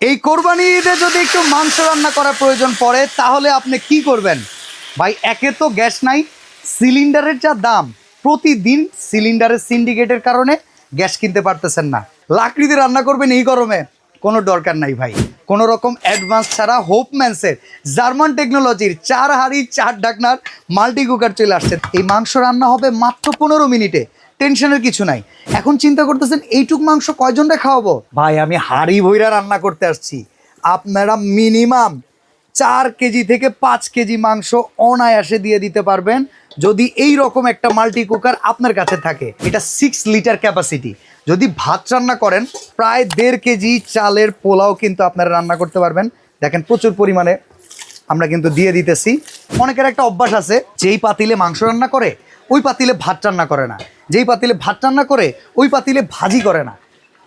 এই কোরবানি ঈদে যদি একটু মাংস রান্না করার প্রয়োজন পড়ে তাহলে আপনি কি করবেন ভাই? একে তো গ্যাস নাই, সিলিন্ডারের যা দাম, প্রতিদিন সিলিন্ডারের সিন্ডিকেটের কারণে গ্যাস কিনতে পারতেছেন না। লাকড়ি দিয়ে রান্না করবেন এই গরমে, কোনো দরকার নাই ভাই। কোনো রকম অ্যাডভান্স ছাড়া হোপম্যান্সের জার্মান টেকনোলজির 4 হাঁড়ি 4 ঢাকনার মাল্টি কুকার চলে আসছে। এই মাংস রান্না হবে মাত্র 15 মিনিটে, টেনশনের কিছু নাই। এখন চিন্তা করতেছেন এইটুক মাংস কয়জনটা খাওয়াবো? ভাই আমি হাঁড়ি ভইরা রান্না করতে আসছি। আপনারা মিনিমাম 4 কেজি থেকে 5 কেজি মাংস অনায়াসে দিয়ে দিতে পারবেন যদি এই রকম একটা মাল্টি কুকার আপনার কাছে থাকে। এটা 6 লিটার ক্যাপাসিটি। যদি ভাত রান্না করেন প্রায় 1.5 কেজি চালের পোলাও কিন্তু আপনারা রান্না করতে পারবেন। দেখেন প্রচুর পরিমাণে আমরা কিন্তু দিয়ে দিতেছি। অনেকের একটা অভ্যাস আছে, যেই পাতিলে মাংস রান্না করে ওই পাতিলে ভাত রান্না করে না, যেই পাতিলে ভাত রান্না করে ওই পাতিলে ভাজি করে না।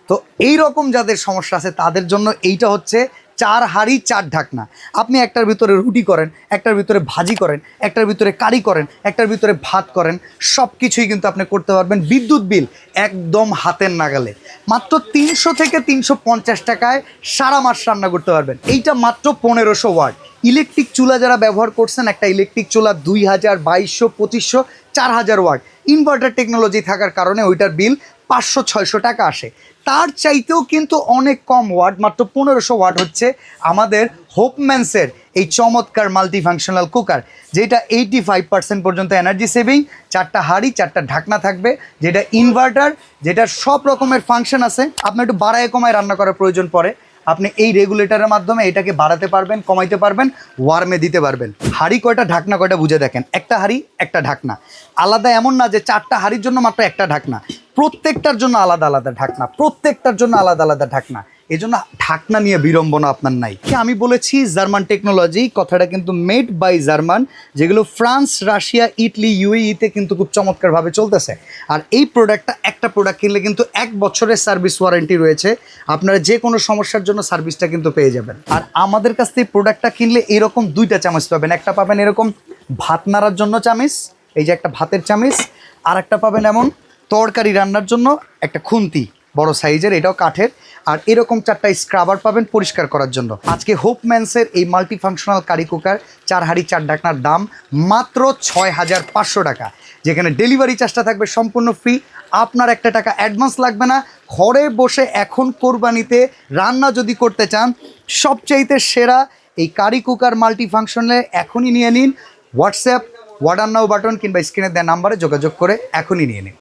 তো এই রকম যাদের সমস্যা আছে তাদের জন্য এইটা হচ্ছে 4 হাঁড়ি 4 ঢাকনা। আপনি একটার ভিতরে রুটি করেন, একটার ভিতরে ভাজি করেন, একটার ভিতরে কারি করেন, একটার ভিতরে ভাত করেন, সব কিছুই কিন্তু আপনি করতে পারবেন। বিদ্যুৎ বিল একদম হাতের নাগালে। মাত্র 300 থেকে 350 টাকায় সারা মাস রান্না করতে পারবেন। এইটা মাত্র 1500 ওয়াট। ইলেকট্রিক চুলা যারা ব্যবহার করছেন, একটা ইলেকট্রিক চুলা 2000, 2200, 2500, 4000 ওয়াট ইনভার্টার টেকনোলজি থাকার কারণে ওইটার বিল 500-600 টাকা আসে। তার চাইতেও কিন্তু অনেক কম ওয়াট, মাত্র 1500 ওয়াট হচ্ছে আমাদের হোপম্যান্সের এই চমৎকার মাল্টিফাংশনাল কুকার, যেটা 85% পর্যন্ত এনার্জি সেভিং। 4টা হাঁড়ি 4টা ঢাকনা থাকবে, যেটা ইনভার্টার, যেটা সব রকমের ফাংশন আছে। আপনার একটু বাড়ায় কমায় রান্না করার প্রয়োজন পড়ে, আপনি এই রেগুলেটরের মাধ্যমে এটাকে বাড়াতে পারবেন, কমাইতে পারবেন, ওয়ার্মে দিতে পারবেন। হাঁড়ি কয়টা ঢাকনা কয়টা বুঝে দেখেন। একটা হাঁড়ি একটা ঢাকনা আলাদা, এমন না যে 4টা হাঁড়ির জন্য মাত্র একটা ঢাকনা। প্রত্যেকটার জন্য আলাদা আলাদা ঢাকনা, প্রত্যেকটার জন্য আলাদা আলাদা ঢাকনা। এই জন্য ঢাকনা নিয়ে বিড়ম্বনা আপনার নাই। আমি বলেছি জার্মান টেকনোলজি, কথাটা কিন্তু মেড বাই জার্মান, যেগুলো ফ্রান্স, রাশিয়া, ইটালি, ইউএইতে কিন্তু খুব চমৎকারভাবে চলতেছে। আর এই প্রোডাক্টটা, একটা প্রোডাক্ট কিনলে কিন্তু 1 বছরের সার্ভিস ওয়ারেন্টি রয়েছে। আপনারা যে কোনো সমস্যার জন্য সার্ভিসটা কিন্তু পেয়ে যাবেন। আর আমাদের কাছ থেকে প্রোডাক্টটা কিনলে এরকম 2টা চামচ পাবেন। একটা পাবেন এরকম ভাত নাড়ার জন্য চামিচ, এই যে একটা ভাতের চামিচ, আর একটা পাবেন এমন তরকারি রান্নার জন্য একটা খুন্তি বড় সাইজের, এটাও কাঠের। আর এরকম 4টা স্ক্রাবার পাবেন পরিষ্কার করার জন্য। আজকে হোপম্যান্সের এই মাল্টিফাংশনাল কারি কুকার 4 হাঁড়ি 4 ঢাকনার দাম মাত্র 6500 টাকা, যেখানে ডেলিভারি চার্জটা থাকবে সম্পূর্ণ ফ্রি। আপনার 1 টাকা অ্যাডভান্স লাগবে না। ঘরে বসে এখন কোরবানিতে রান্না যদি করতে চান, সবচাইতে সেরা এই কারি কুকার মাল্টিফাংশনালে এখনই নিয়ে নিন। হোয়াটসঅ্যাপ, অর্ডার নাও বাটন কিংবা স্ক্রিনে দেওয়া নাম্বারে যোগাযোগ করে এখনই নিয়ে নিন।